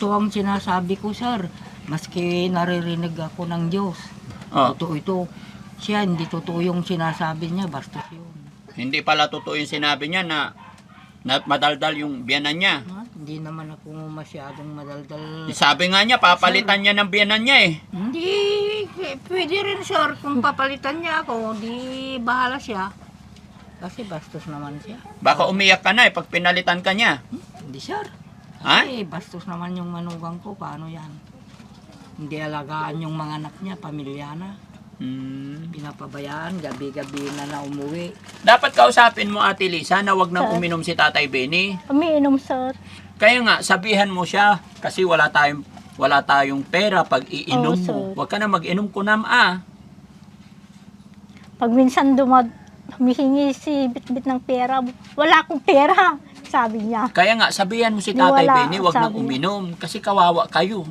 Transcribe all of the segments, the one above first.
Ito ang sinasabi ko, sir. Maski naririnig ako ng Diyos. Oh, Totoo ito. Siya, hindi totoo yung sinasabi niya. Bastos yun. hindi pala totoo yung sinabi niya na madaldal yung biyanan niya. Ha? Hindi naman ako masyadong madaldal. Sabi nga niya, papalitan niya ng biyanan niya eh. Hindi. Pwede rin, sir. Kung papalitan niya ako, di bahala siya. Kasi bastos naman siya. Baka umiyak ka na eh pag pinalitan ka niya. Hindi, sir. Ha? Kasi bastos naman yung manugang ko. Paano yan? Hindi alagaan yung mga anak niya. Pamilya na. Pinapabayaan. Gabi-gabi na umuwi. Dapat kausapin mo Ate Lisa na wag nang uminom si Tatay Benny. Umiinom, sir. Kaya nga, sabihan mo siya kasi wala tayong pera pag iinom Oo, mo. sir. Huwag ka na mag-inom kunam Pag minsan humihingi si Bitbit ng pera, wala akong pera, sabi niya. Kaya nga, sabihan mo si Di Tatay wala, Benny, wag nang sabi niya. uminom kasi kawawa kayo.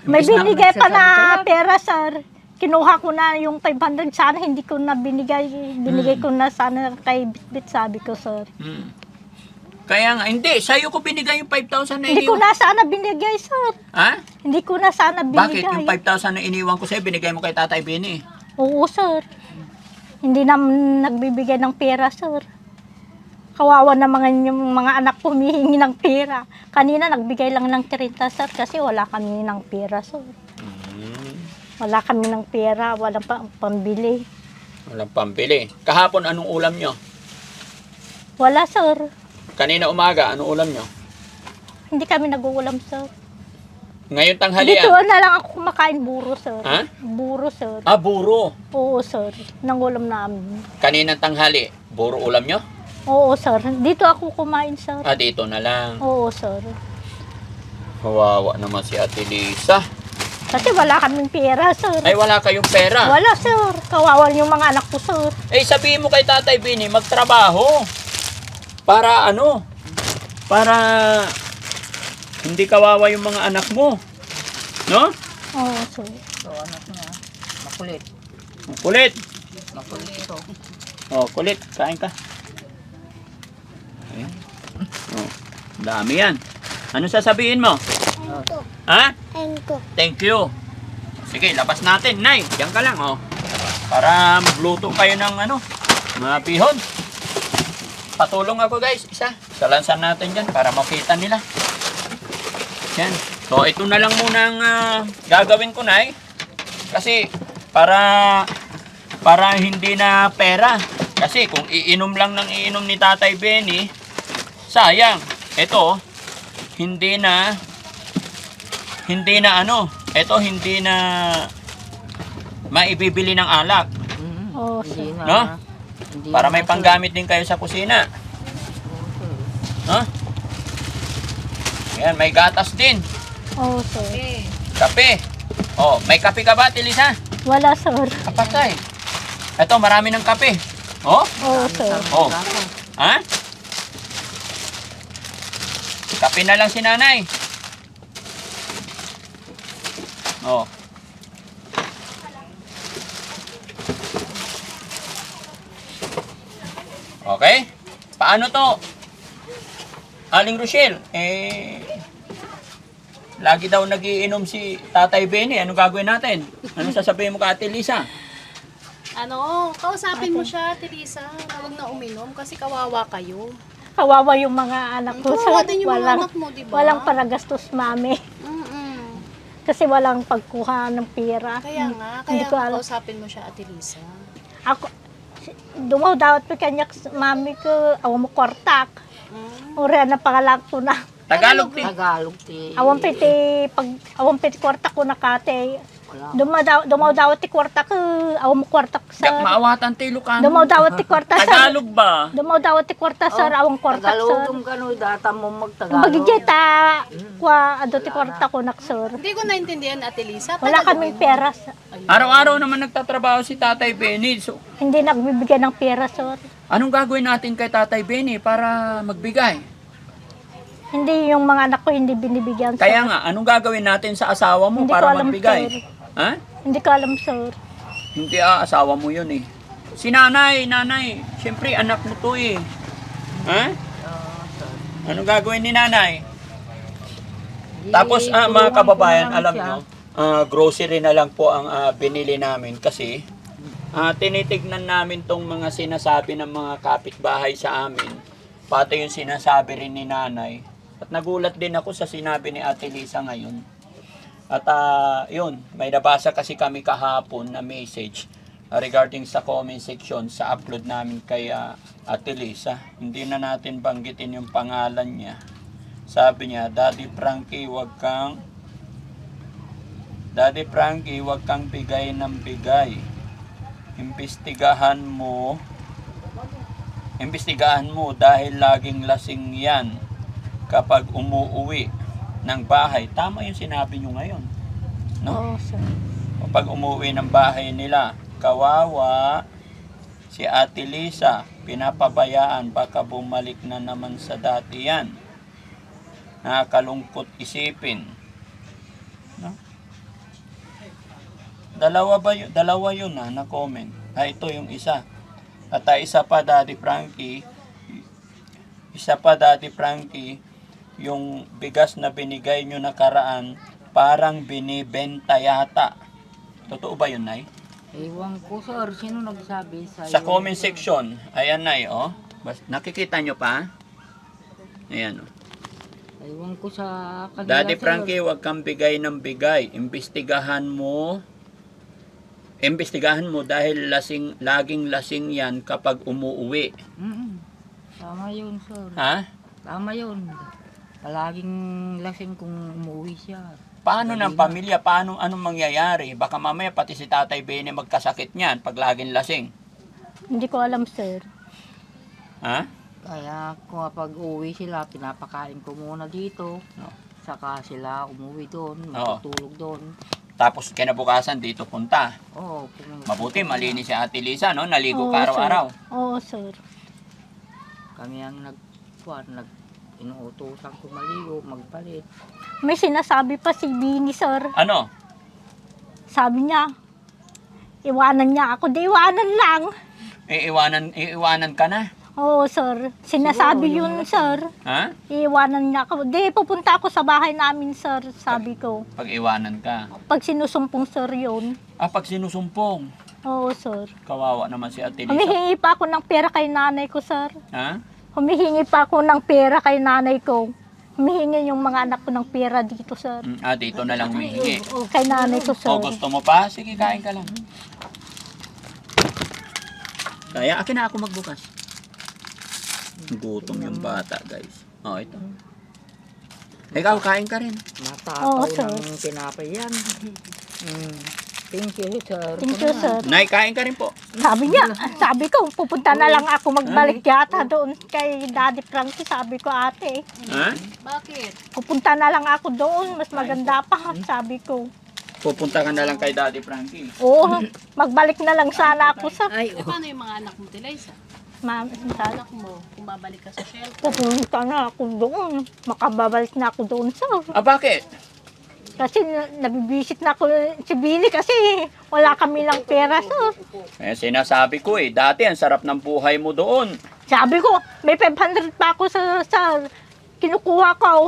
May Imbis na- binigay pa na nagsasalita. pera, sir. Kinuha ko na yung 500, sana hindi ko na binigay. Binigay ko na sana kay Bitbit, sabi ko, sir. Kaya nga, hindi, sa'yo ko binigay yung 5,000 na Hindi ko iniwan. na sana binigay, sir. Ha? Hindi ko na sana Bakit binigay. yung 5,000 na iniwan ko sa'yo, binigay mo kay Tatay Benny? Oo, sir. Hindi na nagbibigay ng pera, sir. Kawawa na yung mga anak ko humihingi ng pera. Kanina nagbigay lang ng 30, sir, kasi wala kami ng pera, sir. Wala kami ng pera, walang pambili. Walang pambili. Kahapon, anong ulam nyo? Wala, sir. Kanina umaga, anong ulam nyo? Hindi kami nag-uulam, sir. Ngayon Dito tanghalian. na lang ako kumakain buro, sir. Ha? Buro, sir. Ah, buro. Oo, sir. Nangulam namin. Kaninang tanghali, buro ulam nyo? Oo, sir. Dito ako kumain, sir. Ah, dito na lang. Oo, sir. Kawawa naman si Ate Lisa. Kasi wala kaming pera, sir. Ay, wala kayong pera. Wala, sir. Kawawa yung mga anak ko, sir. Eh, sabihin mo kay Tatay Benny, magtrabaho. Para ano? Para hindi kawawa yung mga anak mo. No? Oo, sir. So, anak niya. Makulit. Kulit. Makulit ito. Oh, kulit. Kain ka. Ayan. Oh, dami yan. Ano sasabihin mo? Ha? Thank you. Sige, labas natin. Nay, diyan ka lang, oh. Para magluto kayo ng ano, mga bihon. Patulong ako, guys. Salansan natin dyan para makita nila. Yan. So, ito na lang muna ang gagawin ko, Nay. Kasi, para hindi na pera. Kasi, kung iinom lang ng iinom ni Tatay Benny, sayang. Ito, hindi na maibibili ng alak. Oo, Hindi sir. na. No? Hindi Para na, may sir. panggamit din kayo sa kusina. No? Ayan, may gatas din. Oo, sir. Kape. Oh, may kape ka ba, Tilisa? Wala, sir. Kapatay. Ito, marami ng kape. Oh? Oo, sir. Oh. Ha? Kape na lang si nanay. Oh. Okay? Paano to? Aling Rochelle, lagi daw nagiinom si Tatay Benny. Ano gagawin natin? Ano sasabihin mo ka, Ate Lisa? Kausapin mo siya, Teresa. Huwag na uminom kasi kawawa kayo. Kawawa yung mga anak ko, Kawawa sir. din yung mga Walang, anak mo, di ba? walang paragastos, mami. Mm-mm. Kasi walang pagkuha ng pera. Kaya nga, Hindi kaya ko alam. kausapin mo siya, Teresa. Ako, dumaw dapat pa kanya mami ko, awang mo kortak. Uri na pangalan ko na. Tagalog din. Tagalog ti. Awang piti kwarta ko na kate. Wala. Dumaw daw ti kwarta ko, awang mo kwarta ko, sir. Yak maawatan tayo Lucano. Dumaw daw ti kwarta, sir. Tagalog ba? Dumaw daw ti kwarta, sir, awang kwarta, sir. Tagalog kano data mo magtagalog. Bagijeta, kwa, ado ti kwarta ko nak, sir. Hindi ko naintindihan, Ate Lisa. Wala kaming pera, sir. Araw-araw naman nagtatrabaho si Tatay Benny. So, Hindi nagbibigay ng pera, sir. anong gagawin natin kay Tatay Benny para magbigay? Hindi yung mga anak ko hindi binibigyan, sir. Kaya nga, anong gagawin natin sa asawa mo Hindi ko para alam, magbigay? sir. Ha? Hindi ko alam, sir. Hindi asawa mo yun eh. Si nanay, siyempre anak mo to eh. Ha? Anong gagawin ni nanay? Tapos mga turuan ko kababayan, na lang alam siya. nyo, grocery na lang po ang binili namin kasi tinitignan namin tong mga sinasabi ng mga kapitbahay sa amin, pati yung sinasabi rin ni nanay. At nagulat din ako sa sinabi ni Ate Lisa ngayon. At yun, may nabasa kasi kami kahapon na message regarding sa comment section sa upload namin kay Ate Lisa. Hindi na natin banggitin yung pangalan niya. Sabi niya, Daddy Frankie, wag kang bigay ng bigay. Imbestigahan mo dahil laging lasing yan kapag umuuwi ng bahay. Tama yung sinabi nyo ngayon. No? Oo, sir. Kapag umuwi ng bahay nila, kawawa si Ate Lisa, pinapabayaan, baka bumalik na naman sa dati yan. Nakakalungkot isipin. No? Dalawa yun na comment. Ito yung isa. At isa pa Daddy Frankie, yung bigas na binigay nyo nakaraan, parang binibenta yata. Totoo ba yun, Nay? Ewan ko, sir. Sino nagsabi sa'yo? Sa comment section, ayan, Nay, oh. Nakikita nyo pa? Ayan, oh. Ewan ko sa kanila, Daddy sir. Frankie, huwag kang bigay ng bigay. Imbestigahan mo dahil laging lasing yan kapag umuuwi. Tama yun, sir. Ha? Tama yun. Palaging lasing kung umuwi siya. Paano ng pamilya? Anong mangyayari? Baka mamaya pati si Tatay Bene magkasakit niyan pag laging lasing. Hindi ko alam, sir. Ha? Kaya kung kapag uwi sila, pinapakain ko muna dito. No. Saka sila umuwi doon, Oo. matutulog doon. Tapos kinabukasan dito punta. Oo. Mabuti, malinis si Ate Lisa, no? Naligo Oo, ka araw-araw. sir. Oo, sir. Kami ang inuutosan ko maligo, magpalit. May sinasabi pa si Bini, sir. Ano? Sabi niya, iwanan niya ako. Di iwanan lang. Iiwanan ka na? Oo, sir. Sinasabi Siguro, yun, sir. Ha? Iiwanan niya ako. Di, pupunta ako sa bahay namin, sir. Sabi ko. Pag iwanan ka. Pag sinusumpong, sir, yun. Pag sinusumpong. Oo, sir. Kawawa naman si Ate Lisa. Humihingi pa ako ng pera kay nanay ko, sir. Ha? Humihingi pa ako ng pera kay nanay ko. Humihingi yung mga anak ko ng pera dito, sir. Dito na lang humihingi. Kay nanay ko, sir. O, gusto mo pa? Sige, kain ka lang. Kaya akin na ako magbukas. Gutom yung bata, guys. Ito. Ikaw, kain ka rin. Matakaw Oo, sir. ng tinapay yan. Thank you, sir. Thank you, sir. Nay, kain ka rin po. Sabi niya, sabi ko, pupunta na lang ako magbalik yata doon kay Daddy Frankie. Sabi ko, ate, Ha? Bakit? pupunta na lang ako doon. Mas maganda pa, sabi ko. Pupunta ka na lang kay Daddy Frankie. Oo, magbalik na lang sana ako sa Ay, Paano yung mga anak mo, Tilaysa? sana. Anak mo, kung babalik ka sa shelter. Pupunta na ako doon. Makababalik na ako doon, sir. Bakit? Kasi nabibisit na ako si Billy kasi wala kami ng pera, sir. Sinasabi ko dati ang sarap ng buhay mo doon. Sabi ko, may 500 pa ako sa kinukuha ko.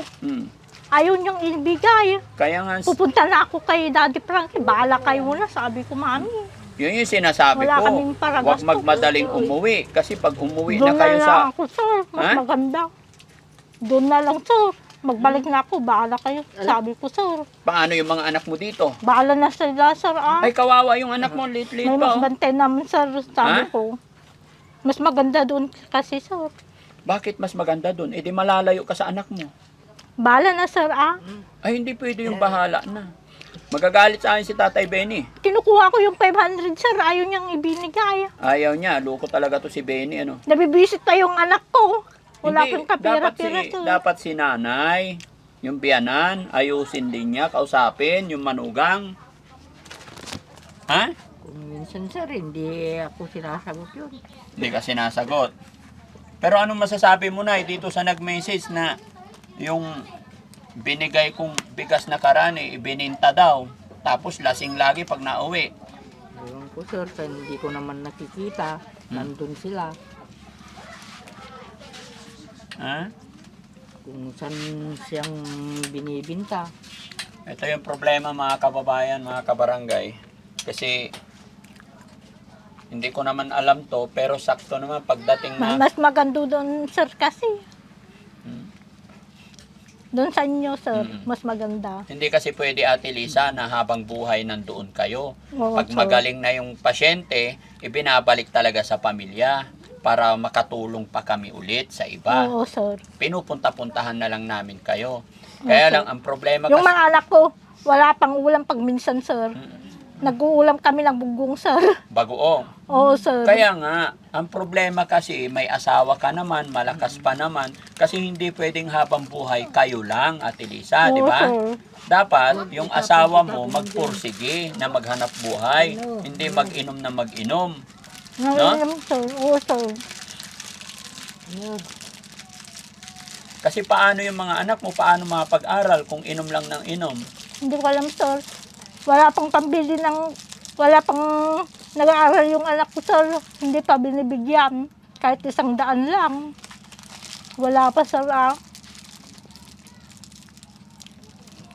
Ayaw niyang ibigay. Kaya nga, Pupunta na ako kay Daddy Frankie. Bahala kayo na, sabi ko, mami. yun yung sinasabi Wala ko. kaming para Huwag gasto. magmadaling umuwi. Kasi pag umuwi Doon na kayo na sa... lang ako, sir. Mas Ha? maganda. Doon na lang, sir. Magbalik na ako, bahala kayo. Sabi ko, sir. Paano yung mga anak mo dito? Bahala na sila, sir. Ay, kawawa yung anak mo. Late-late May pa. mas bantay naman, sir. Sabi Ha? ko. Mas maganda doon kasi, sir. Bakit mas maganda doon? Di malalayo ka sa anak mo. Bahala na, sir, Ay, hindi pwede yung bahala na. Magagalit sa akin si Tatay Benny. Kinukuha ko yung 500, sir. Ayaw niyang ibinigay. Ayaw niya. Loko talaga to si Benny. Ano? Nabibisit pa yung anak ko. Wala Hindi, akong kapira-pira, sir. dapat si nanay, yung biyanan, ayusin din niya, kausapin, yung manugang. Ha? kung minsan, sir, hindi ako sinasagot yun. Hindi ka sinasagot. Pero anong masasabi mo na dito sa nag-message na yung binigay kong bigas na karani, ibininta daw. Tapos lasing lagi pag nauwi. Ewan ko, sir, sa hindi ko naman nakikita. Nandun sila. Ha? kung saan siyang binibinta. Ito yung problema mga kababayan, mga kabarangay. Kasi hindi ko naman alam to, pero sakto naman pagdating na... Mas maganda doon, sir, kasi. Hmm. Doon sa inyo, sir, Mm. mas maganda. Hindi kasi pwede, Ate Lisa, na habang buhay nandoon kayo. Oo, Pag sir. magaling na yung pasyente, ibinabalik talaga sa pamilya para makatulong pa kami ulit sa iba. Oo, sir. Pinupunta-puntahan na lang namin kayo. Kaya Opo. lang, ang problema Yung kasi... mga anak ko, wala pang ulam pag minsan, sir. Mm. Nag-uulam kami ng bugong, sir. Bagoong. Oo, sir. Kaya nga, ang problema kasi may asawa ka naman, malakas pa naman, kasi hindi pwedeng habang buhay kayo lang, Ate Lisa, di Oo, ba? sir. Dapat yung asawa mo magpursige na maghanap buhay, hindi mag-inom na mag-inom. Ngayon, sir. Oo, sir. Kasi paano yung mga anak mo, paano mapag-aral kung inom lang ng inom? Hindi ko alam, sir. Wala pang pambili ng... Wala pang nag-aaral yung anak ko, sir. Hindi pa binibigyan. Kahit 100 lang. Wala pa, sir.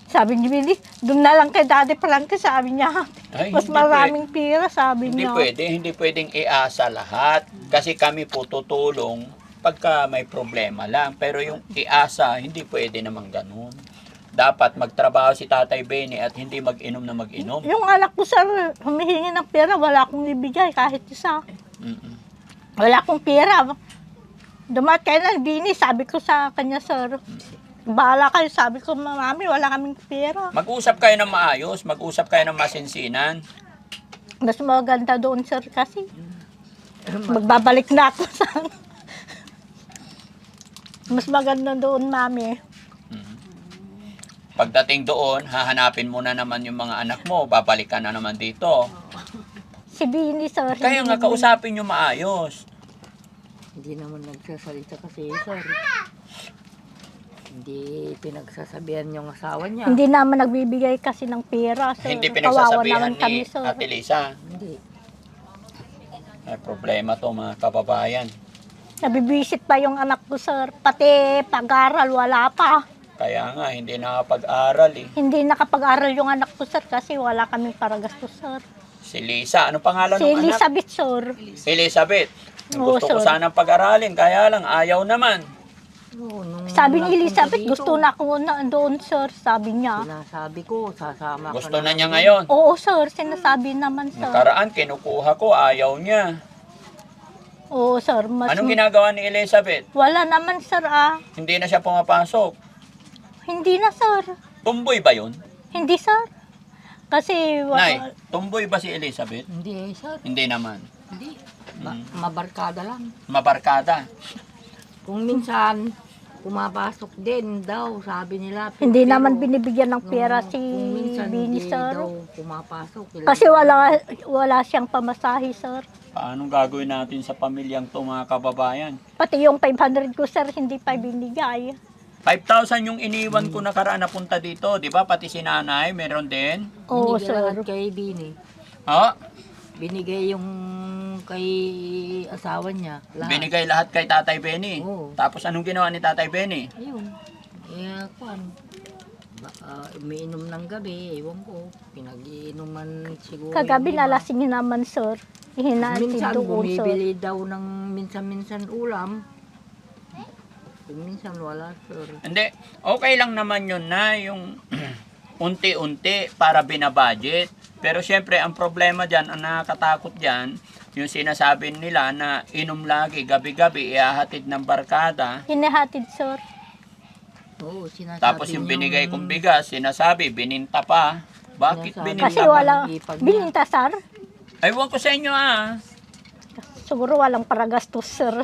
Sabi ni Billy, doon na lang kay Daddy Frankie, sabi niya. Ay, Mas hindi maraming pira, sabi Hindi niya. hindi pwedeng iasa lahat. Kasi kami po tutulong pagka may problema lang. Pero yung iasa, hindi pwede naman ganun. Dapat magtrabaho si Tatay Benny at hindi mag-inom na mag-inom. Yung anak ko, sir, humihingi ng pera, wala akong ibigay kahit isa. Mm-mm. Wala akong pera. Dumat kayo na, Bini, sabi ko sa kanya, sir. Bahala kayo, sabi ko, mami, wala kaming pera. Mag-usap kayo ng maayos, mag-usap kayo ng masinsinan. Mas maganda doon, sir, kasi. Magbabalik na ako sa... Mas maganda doon, mami. Pagdating doon, hahanapin mo na naman yung mga anak mo, babalik ka na naman dito. Si Bini, sir. Kaya nga, kausapin nyo maayos. Hindi naman nagsasalita kasi, sir. Hindi pinagsasabihan yung asawa niya. Hindi naman nagbibigay kasi ng pera, sir. Hindi Kawawa pinagsasabihan naman kami, ni sir. Ate Lisa. Hindi. May problema to mga kababayan. Nabibisit pa yung anak ko, sir. Pati pag-aral, wala pa. Kaya nga, hindi nakapag-aral eh. Hindi nakapag-aral yung anak ko, sir, kasi wala kaming paragastos, sir. Si Lisa, ano pangalan Si ng anak? Elizabeth, sir. Elizabeth. Oo, Gusto ko sir. sanang pag-aralin, kaya lang ayaw naman. Oo, nung Sabi ni nagpunta Elizabeth, dito, gusto na ako na doon, sir. Sabi niya. Sinasabi ko, sasama Gusto ka na niya namin. ngayon. Oo, sir. Sinasabi naman, sir. Nakaraan, kinukuha ko, ayaw niya. Oo, sir. Anong ginagawa ni Elizabeth? Wala naman, sir, Hindi na siya pumapasok. Hindi na, sir. Tumboy ba yun? Hindi, sir. Kasi, Nay, tumboy ba si Elizabeth? Hindi, sir. Hindi naman. Hindi. Mabarkada lang. Mabarkada. Kung minsan, pumapasok din daw, sabi nila. hindi Pero naman binibigyan ng pera nung- si kung minsan Bini, hindi sir. daw pumapasok. Kasi wala siyang pamasahe, sir. Paano gagawin natin sa pamilyang to mga kababayan? Pati yung 500 ko, sir, hindi pa binigay. 5,000 yung iniwan ko nakaraan na punta dito, di ba? Pati si nanay, meron din. Oo, Binigay sir. lahat kay Bini. Ha? Binigay yung kay asawa niya. Lahat. Binigay lahat kay Tatay Benny. Oo. Tapos anong ginawa ni Tatay Benny? Ayun. Kuan. Umiinom ng gabi, ewan ko. Pinag-iinuman siguro. Kagabi yung iba. nalasing naman, sir. Ihinatid Minsan doon, sir. bumibili daw ng minsan-minsan ulam. Minsan wala, sir. Hindi, okay lang naman yun na yung unti-unti para binabudget. Pero syempre, ang problema dyan, ang nakakatakot dyan, yung sinasabi nila na inom lagi, gabi-gabi, ihahatid ng barkada. Hinahatid, sir. Oo, sinasabi Tapos yung niyang- binigay kong bigas, sinasabi, bininta pa. Bakit Sinasabi. bininta Kasi pa? wala, ipag niya. bininta, sir. Aywan ko sa inyo Siguro walang paragastos, sir.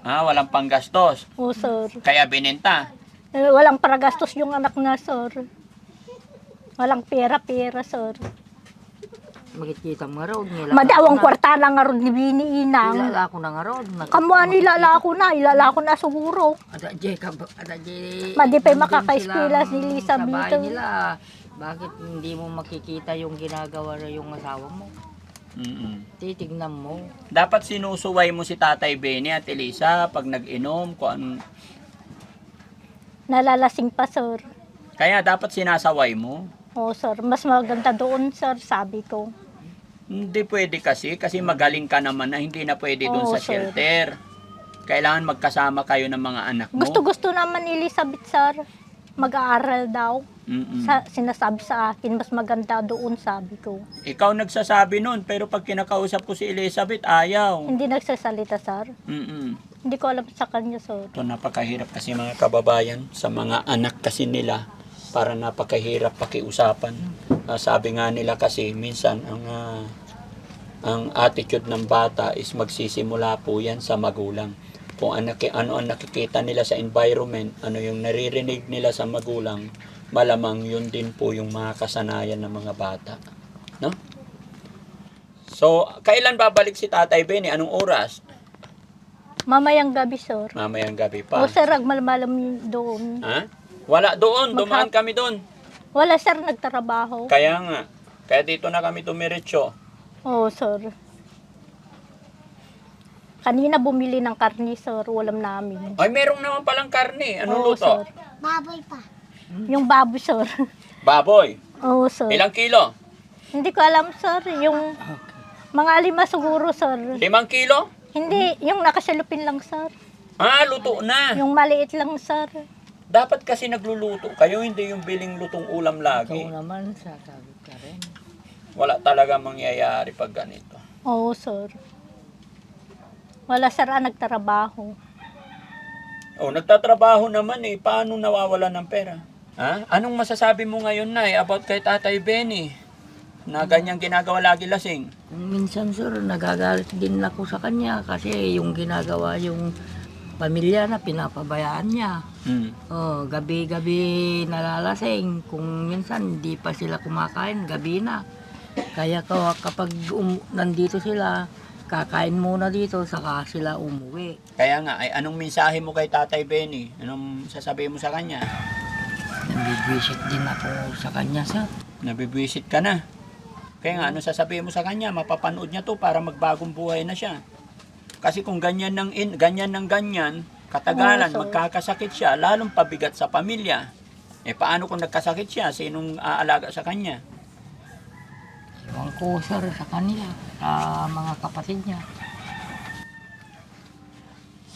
walang panggastos. Oo, sir. Kaya bininta. Walang paragastos yung anak na, sir. Walang pera, sir. Makikita mo raw. Madawang kwarta na nga ron ni Bini Inang. Ilala ko na nga raw. Kamu ano ilala ko na siguro. Ada je. Madi pa'y makaka-eskwela si Lisa Sa bahay Bito. nila. Bakit hindi mo makikita yung ginagawa na yung asawa mo? Mm-mm. Titignan mo. Dapat sinusuway mo si Tatay Benny at Elisa pag nag-inom, kung ano. Nalalasing pa, sir. Kaya dapat sinasaway mo. Oo, sir. Mas maganda doon, sir, sabi ko. Hindi pwede kasi magaling ka naman na hindi na pwede doon Oo, sa sir. shelter. Kailangan magkasama kayo ng mga anak mo. Gusto naman ni Elizabeth, sir. Mag-aaral daw. Mm-mm. Sinasabi sa akin, mas maganda doon, sabi ko. Ikaw nagsasabi nun, pero pag kinakausap ko si Elizabeth, ayaw. Hindi nagsasalita, sir. Mm-mm. Hindi ko alam sa kanya, sir. Ito napakahirap kasi mga kababayan, sa mga anak kasi nila, para napakahirap pakiusapan. Sabi nga nila kasi, minsan ang attitude ng bata is magsisimula po yan sa magulang. Kung ano ang nakikita nila sa environment, ano yung naririnig nila sa magulang, malamang yun din po yung mga kasanayan ng mga bata. No? So, kailan babalik si Tatay Benny? Anong oras? Mamayang gabi, sir. Mamayang gabi O, pa. sir, agmalmalam doon. Ha? Wala doon, dumaan kami doon. Wala, sir, nagtrabaho. Kaya nga, kaya dito na kami tumiretso. Oo, sir. Kanina bumili ng karni, sir. Ulam namin. Ay, merong naman palang karne. Anong Oo, luto? sir. Yung baboy, sir. Baboy. Oo, sir. Ilang kilo? Hindi ko alam, sir. Yung mga 5 siguro, sir. 5 kilo? Hindi, yung nakasalupin lang, sir. Ah, luto na. Yung maliit lang, sir. Dapat kasi nagluluto kayo, hindi yung biling lutong ulam lagi. Ikaw naman, sasabi ka rin. Wala talaga mangyayari pag ganito. Oo, sir. Wala, sir, nagtrabaho. Oh, nagtatrabaho naman eh. Paano nawawala ng pera? Ha? Anong masasabi mo ngayon, Nay, about kay Tatay Benny? Na ganyang ginagawa lagi lasing. Minsan, sir, nagagalit din ako sa kanya kasi yung ginagawa yung pamilya na pinapabayaan niya. Hmm. Oh, gabi-gabi nalalasing. Kung minsan hindi pa sila kumakain, gabi na. Kaya kapag nandito sila, kakain muna dito, saka sila umuwi. Kaya nga, ay anong mensahe mo kay Tatay Benny? Anong sasabihin mo sa kanya? Nabibwisit din ako sa kanya, sir. Nabibwisit ka na. Kaya nga, anong sasabihin mo sa kanya? Mapapanood niya to para magbagong buhay na siya. Kasi kung ganyan ng ganyan, katagalan, Oo, sir. magkakasakit siya, lalong pabigat sa pamilya. Eh, paano kung nagkasakit siya? Sinong aalaga sa kanya? Ewan ko, sir, sa kanila, sa mga kapatid niya.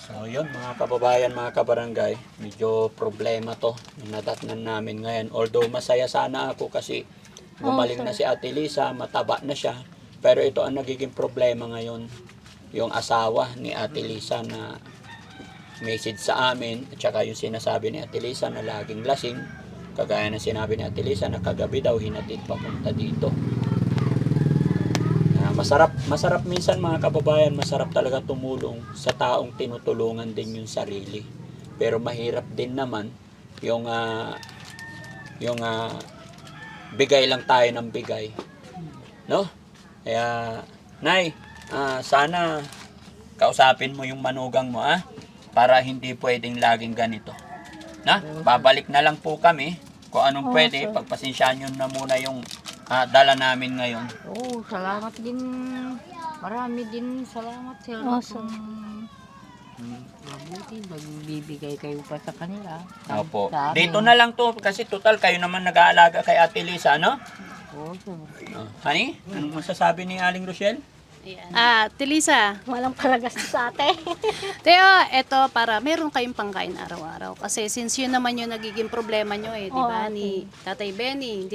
So, yun, mga kababayan, mga kabarangay, medyo problema to. Nadatnan namin ngayon. Although, masaya sana ako kasi gumaling Oo, na si Ate Lisa, mataba na siya. Pero ito ang nagiging problema ngayon. Yung asawa ni Ate Lisa na message sa amin at saka yung sinasabi ni Ate Lisa na laging lasing, kagaya ng sinabi ni Ate Lisa na kagabi daw hinatid papunta dito. Masarap minsan mga kababayan, masarap talaga tumulong sa taong tinutulungan din yung sarili, pero mahirap din naman yung bigay lang tayo ng bigay, no? Kaya Nay, sana kausapin mo yung manugang mo, para hindi pwedeng laging ganito. Na? Babalik na lang po kami. Kung anong Oo, pwede, sir. pagpasensyahan nyo na muna yung dala namin ngayon. Oo, salamat din. Marami din salamat, sir. Oo, sir. Mabuti, magbibigay kayo pa sa kanila. Opo. Sa amin. Dito na lang to kasi total kayo naman nag-aalaga kay Ate Lisa, no? Oo, sir. Honey, anong masasabi ni Aling Rochelle? Tilisa, Walang paragastos sa ate. Teo, eto para meron kayong pangkain araw-araw. Kasi since yun naman yung nagiging problema nyo di ba, Oo, ni Tatay Benny,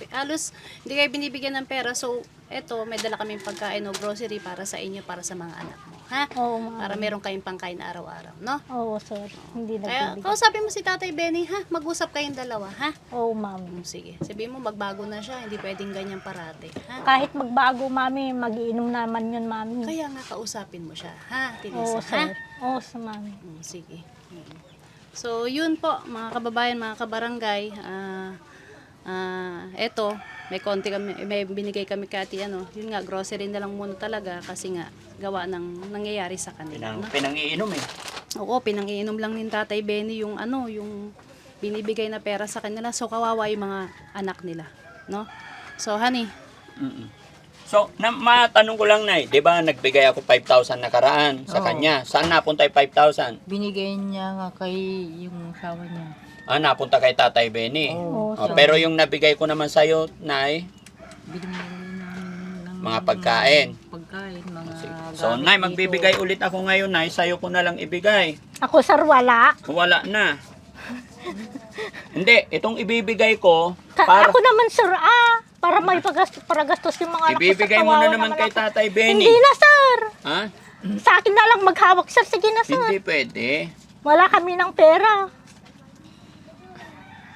halos hindi kayo binibigyan ng pera. So, eto, may dala kaming pagkain o grocery para sa inyo, para sa mga anak mo. Ha? Oo, ma'am. Para meron kayong pangkain araw-araw, no? Oo, sir. Hindi Kaya, nagbibigay. kausapin mo si Tatay Benny, ha? Mag-usap kayong dalawa, ha? Oo, ma'am. Sige. Sabihin mo, magbago na siya. Hindi pwedeng ganyan parate, ha? Kahit magbago, mami, magiinom naman yun, mami. Kaya nga, kausapin mo siya, ha? Oo, Tilisa, ha? sir. Oo, sir, mami. Sige. So, yun po, mga kababayan, mga kabarangay. Eto, may binigay kami kati, yun nga, grocery na lang muna talaga kasi nga, gawa ng nangyayari sa kanila. No? Pinangiinom eh. Oo, pinangiinom lang ni Tatay Benny yung yung binibigay na pera sa kanila. So, kawawa yung mga anak nila. No? So, honey, Mm-mm. So, matanong ko lang, Nay, di ba nagbigay ako 5,000 nakaraan sa Oo. kanya? Saan napunta yung 5,000? Binigay niya nga kay yung asawa niya. Napunta kay Tatay Benny. Oo. Pero yung nabigay ko naman sa'yo, Nay, Binigay ng mga pagkain. Pagkain, mga So, gamit Nay, dito. magbibigay ulit ako ngayon, Nay. Sa'yo ko na lang ibigay. Ako, sir, wala. Wala na. Hindi, itong ibibigay ko, para Ako naman, sir, para may para gastos yung mga anak ko, sir. ibibigay mo na Kawawa naman kay ako. Tatay Benny. Hindi na, sir. Ha? Sa akin na lang maghawak, sir. Sige na, sir. Hindi pwede. Wala kami ng pera.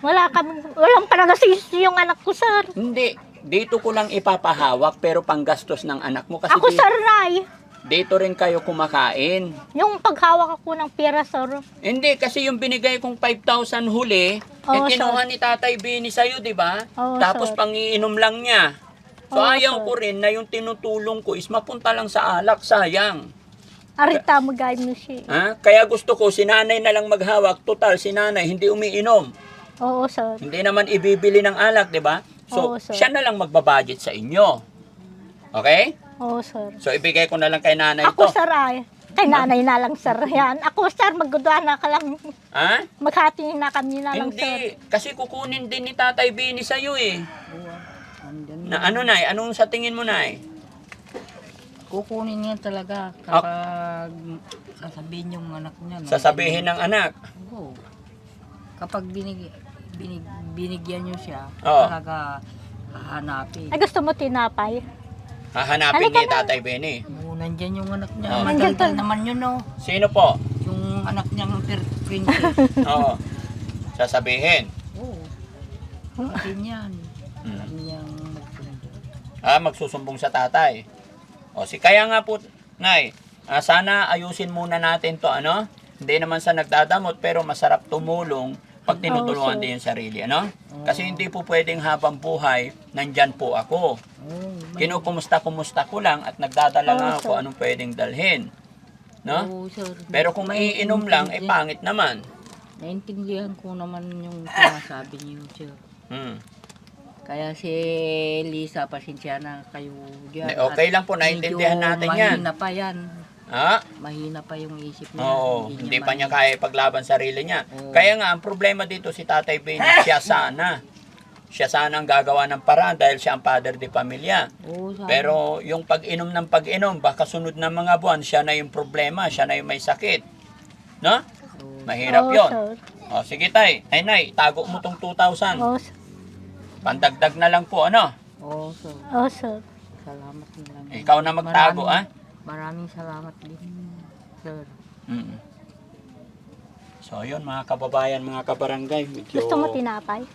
Walang panagasisi yung anak ko, sir. Hindi. Dito ko lang ipapahawak pero panggastos ng anak mo. Kasi Ako, sir, Ray. dito rin kayo kumakain. Yung paghawak ako ng pera, sir. Hindi, kasi yung binigay kong 5,000 huli, Oo, kinuha ni Tatay Benny sa'yo, di ba? Oo, Tapos sir. pangiinom lang niya. So Oo, ayaw sir. ko rin na yung tinutulong ko is mapunta lang sa alak, sayang. Arita mo, guys, mo siya. Ha? Kaya gusto ko, si nanay na lang maghawak. Total, si nanay hindi umiinom. Oo, sir. Hindi naman ibibili ng alak, di ba? So, Oo, sir. siya na lang magbabudget sa inyo. Okay? Oo, sir. So, ibigay ko na lang kay nanay Ako, to. sir, ay. Kay nanay na lang, sir. Yan. Ako, sir, magguduan na ka lang. Ha? Maghati na kami na lang, sir. Hindi. Kasi kukunin din ni Tatay Benny sa'yo eh. Oo, andyan Na ano, Nay? Anong sa tingin mo, Nay? kukunin niya talaga kapag sasabihin yung anak niya. no? Sasabihin ng anak. Oo. Kapag binigyan niyo siya, Oo. talaga hahanapin. Ay, gusto mo tinapay? Hahanapin Halika ni na. Tatay Benny. Oo, nandyan yung anak niya. Oo. Nandyan Madaldal pa. naman yun, no? Sino po? Yung anak niyang princess. Oo. Sasabihin. Oo. Sabi niyan. Hmm. Sabi niyang magsundo. Magsusumbong sa tatay. Kaya nga po, Nay, sana ayusin muna natin to, ano? Hindi naman sa nagdadamot, pero masarap tumulong pag tinutulungan Oo, sir. din yung sarili, ano? Kasi hindi po pwedeng habang buhay, nandyan po ako. Oo, Kinukumusta-kumusta ko lang at nagdadala nga Oo, ako sir. anong pwedeng dalhin. No? Oo, sir. Pero kung iinom lang, pangit naman. Naintindihan ko naman yung sinasabi niyo, sir. Hmm. Kaya si Lisa, pasensya na kayo diyan. Okay lang po, naintindihan Medyo natin yan. Mahina pa yan. Ha? Mahina pa yung isip niya. Oo, hindi pa niya mahina. kaya ipaglaban sarili niya. Oo. Kaya nga, ang problema dito si Tatay Benny, siya sana. Siya sana ang gagawa ng paraan dahil siya ang father de pamilya. Oo, sabi. Pero yung pag-inom ng pag-inom, baka sunod na mga buwan, siya na yung problema, siya na yung may sakit. No? Oo. Mahirap Oo, yon. sir. Sige tay, ay nay, tago mo tong 2,000. Oo, sir. Pandagdag na lang po, ano? Oo, sir. Oo, sir. Salamat din lang. Ikaw na magtago, Maraming salamat din, sir. Mm. So, yun mga kababayan, mga kabarangay. Medyo Gusto mo tinapay?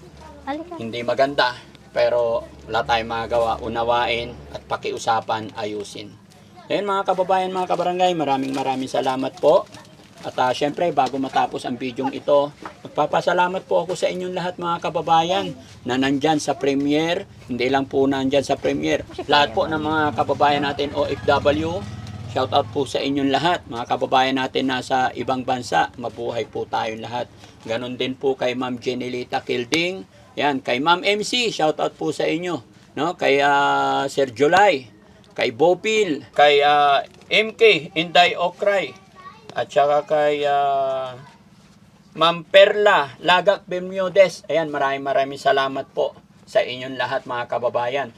Halika. hindi maganda, pero wala tayong magawa. Unawain at pakiusapan, ayusin. Ayun mga kababayan, mga kabarangay, maraming salamat po. At syempre, bago matapos ang bidyong ito, magpapasalamat po ako sa inyong lahat mga kababayan na nandyan sa premiere. Hindi lang po nandyan sa premiere. Lahat po ng mga kababayan natin OFW, shout out po sa inyong lahat. Mga kababayan natin nasa ibang bansa, mabuhay po tayong lahat. Ganon din po kay Ma'am Jenilita Kilding. Yan, kay Ma'am MC, shout out po sa inyo. No? Kay Sir July, kay Bopil, kay MK, Inday Okray. At saka kay Ma'am Perla Lagak Bermudez. Ayan, maraming salamat po sa inyong lahat mga kababayan.